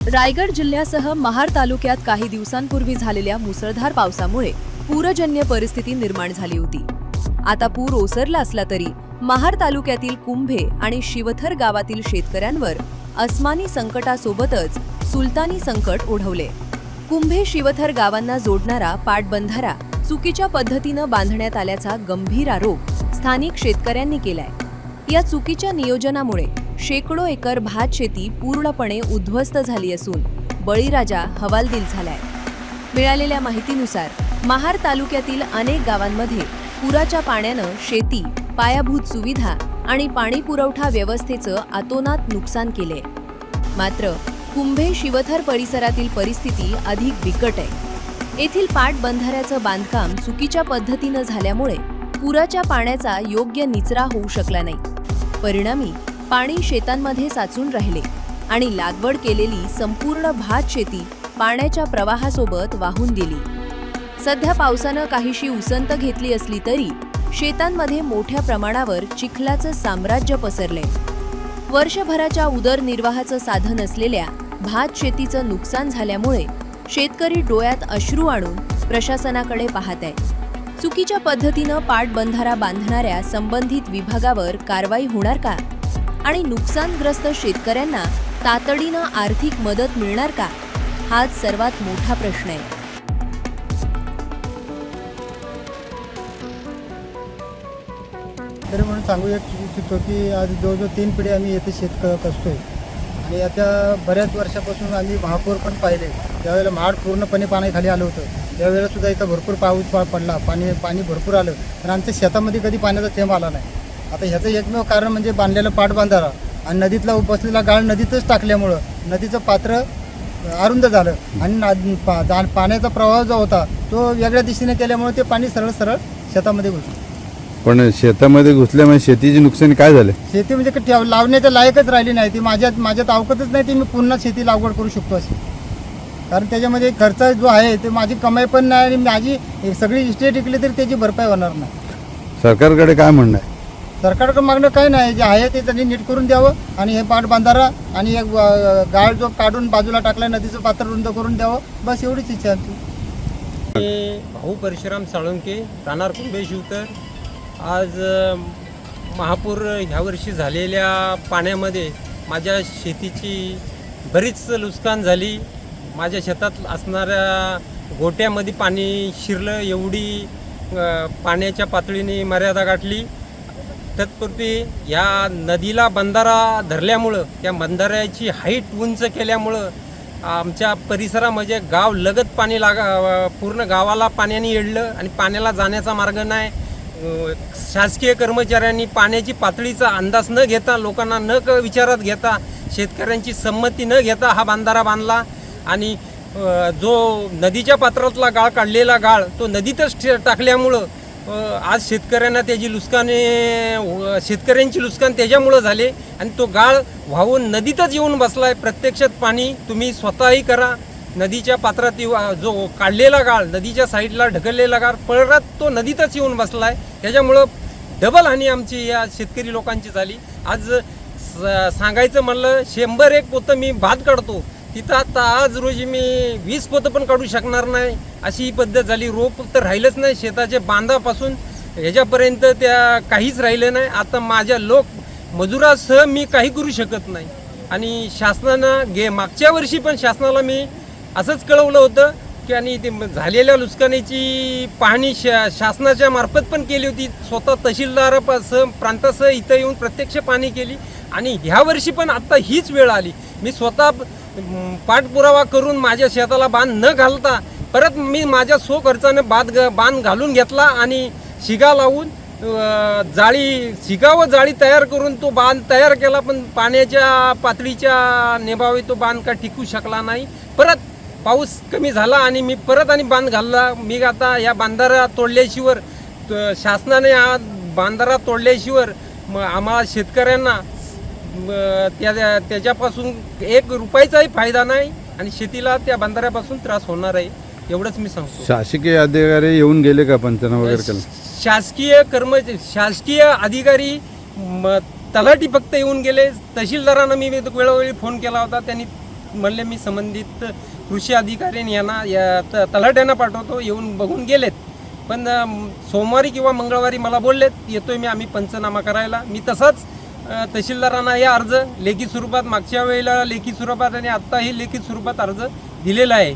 रायगड जिल्ह्यासह महाड तालुक्यात काही दिवसांपूर्वी झालेल्या मुसळधार पावसामुळे पूरजन्य परिस्थिती निर्माण झाली होती। आता पूर ओसरला असला तरी महाड तालुक्यातील कुंभे आणि शिवथर गावातील शेतकऱ्यांवर अस्मानी संकटासोबतच सुलतानी संकट ओढवले। कुंभे शिवथर गावांना जोडणारा पाटबंधारा चुकीच्या पद्धतीनं बांधण्यात आल्याचा गंभीर आरोप स्थानिक शेतकऱ्यांनी केलाय। या चुकीच्या नियोजनामुळे शेकडो एकर भात शेती पूर्णपणे उद्ध्वस्त झाली असून बळीराजा हवालदिल झालाय। मिळालेल्या माहितीनुसार महाड तालुक्यातील अनेक गावांमध्ये पुराच्या पाण्यानं शेती, पायाभूत सुविधा आणि पाणी पुरवठा व्यवस्थेचं अतोनात नुकसान केले। मात्र कुंभे शिवथर परिसरातील परिस्थिती अधिक बिकट आहे। येथील पाटबंधाऱ्याचं बांधकाम चुकीच्या पद्धतीनं झाल्यामुळे पुराच्या पाण्याचा योग्य निचरा होऊ शकला नाही। परिणामी पाणी शेतांमध्ये साचून राहिले आणि लागवड केलेली संपूर्ण भात शेती पाण्याच्या प्रवाहासोबत वाहून गेली। सध्या पावसानं काहीशी उसंत घेतली असली तरी शेतांमध्ये मोठ्या प्रमाणावर चिखलाचं साम्राज्य पसरले। वर्षभराच्या उदरनिर्वाहाचं साधन असलेल्या भात शेतीचं नुकसान झाल्यामुळे शेतकरी डोळ्यात अश्रू आणून प्रशासनाकडे पाहत आहे। चुकीच्या पद्धतीनं पाटबंधारा बांधणाऱ्या संबंधित विभागावर कारवाई होणार का आणि नुकसानग्रस्त शेतकऱ्यांना तातडीनं आर्थिक मदत मिळणार का, हाच सर्वात मोठा प्रश्न आहे। तरी म्हणून सांगू इच्छितो की आज जवळजवळ 3 पिढी आम्ही येथे शेत कसतोय आणि आता बऱ्याच वर्षापासून आम्ही महापूर पण पाहिले। त्यावेळेला महाड पूर्णपणे पाण्याखाली आलं होतं। त्यावेळेला सुद्धा इथं भरपूर पाऊस पडला, पाणी भरपूर आलं, पण आमच्या शेतामध्ये कधी पाण्याचा थेंब आला नाही। आता ह्याचं एकमेव कारण म्हणजे बांधलेलं पाटबंधारा आणि नदीतला उपसलेला गाळ नदीतच टाकल्यामुळं नदीचं पात्र अरुंद झालं आणि पाण्याचा प्रवाह जो होता तो वेगळ्या दिशेने केल्यामुळे ते पाणी सरळ सरळ शेतामध्ये घुसलं। पण शेतामध्ये घुसल्यामुळे शेतीची नुकसान काय झाले? शेती म्हणजे लावण्याच्या लायकच राहिली नाही। ती माझ्यात अवकतच नाही ती मी पुन्हा शेती लागवड करू शकतो अशी, कारण त्याच्यामध्ये खर्च जो आहे ते माझी कमाई पण नाही आणि माझी सगळी इस्टेट विकली तरी त्याची भरपाई होणार नाही। सरकारकडे काय म्हणणं आहे? सरकारकडे मागणं काही नाही, जे आहे ते त्यांनी नीट करून द्यावं आणि हे पाटबंधारा आणि एक गाळ जो काढून बाजूला टाकलाय नदीचं पात्र रुंद करून द्यावं, बस एवढीच इच्छा आहे। भाऊ परशुराम साळुंके, राहणार कुंभे शिवथर। आज महापूर ह्या वर्षी झालेल्या पाण्यामध्ये माझ्या शेतीची बरीच नुकसान झाली। माझ्या शेतात असणाऱ्या गोट्यामध्ये पाणी शिरलं, एवढी पाण्याच्या पातळीने मर्यादा गाठली। तत्पूर्वी या नदीला बंधारा धरल्यामुळं, त्या बंधाऱ्याची हाईट उंच केल्यामुळं आमच्या परिसरामध्ये गाव लगत पाणी पूर्ण गावाला पाण्याने येडलं आणि पाण्याला जाण्याचा मार्ग नाही। शासकीय कर्मचाऱ्यांनी पाण्याची पातळीचा अंदाज न घेता, लोकांना न विचारात घेता, शेतकऱ्यांची संमती न घेता हा बंधारा बांधला आणि जो नदीच्या पात्रातला गाळ काढलेला गाळ तो नदीतच टाकल्यामुळं आज शेतकऱ्यांना त्याची शेतकऱ्यांची नुकसान त्याच्यामुळं झाले आणि तो गाळ वाहून नदीतच येऊन बसलाय। प्रत्यक्षात पाणी तुम्ही स्वतःही करा, नदीच्या पात्रात जो काढलेला गाळ नदीच्या साईडला ढकललेला गाळ परत तो नदीतच येऊन बसलाय। त्याच्यामुळं डबल हानी आमची या शेतकरी लोकांची झाली। आज सांगायचं म्हणलं 100 पोतं मी भात काढतो, तिथं आता आज रोजी मी 20 पोतं पण काढू शकणार नाही, अशी ही पद्धत झाली। रोप तर राहिलंच नाही, शेताच्या बांधापासून ह्याच्यापर्यंत त्या काहीच राहिलं नाही। आता माझ्या मजुरासह मी काही करू शकत नाही आणि शासनानं मागच्या वर्षी पण शासनाला मी असंच कळवलं होतं की आणि ते झालेल्या नुकसानीची पाहणी शासनाच्या मार्फत पण केली होती। स्वतः तहसीलदारासह प्रांतासह इथं येऊन प्रत्यक्ष पाहणी केली आणि ह्या वर्षी पण आता हीच वेळ आली। मी स्वतः पाठपुरावा करून माझ्या शेताला बांध न घालता परत मी माझ्या खर्चाने बांध घालून घेतला आणि शिगा लावून शिगा व जाळी तयार करून तो बांध तयार केला, पण पाण्याच्या पातळीच्या नेभावे तो बांध का टिकू शकला नाही। परत पाऊस कमी झाला आणि मी परत आणि बांध घालला। मी आता या बांधारा तोडल्याशिवाय शासनाने हा बांधारा तोडल्याशिवाय आम्हाला शेतकऱ्यांना त्याच्यापासून 1 रुपयाचाही फायदा नाही आणि शेतीला त्या बंधाऱ्यापासून त्रास होणार आहे, एवढंच मी सांगतो। शासकीय अधिकारी येऊन गेले का पंचनामा वगैरे केला? शासकीय अधिकारी तलाठी फक्त येऊन गेले। तहसीलदारांना मी वेळोवेळी फोन केला होता, त्यांनी म्हणले मी संबंधित कृषी अधिकारी यांना तलाट्यांना पाठवतो, येऊन बघून गेलेत. पण सोमवारी किंवा मंगळवारी मला बोललेत येतोय आम्ही पंचनामा करायला. मी तसाच तहसीलदारांना हे अर्ज लेखी स्वरूपात, मागच्या वेळेला लेखी स्वरूपात आणि आत्ताही लेखी स्वरूपात अर्ज दिलेला आहे.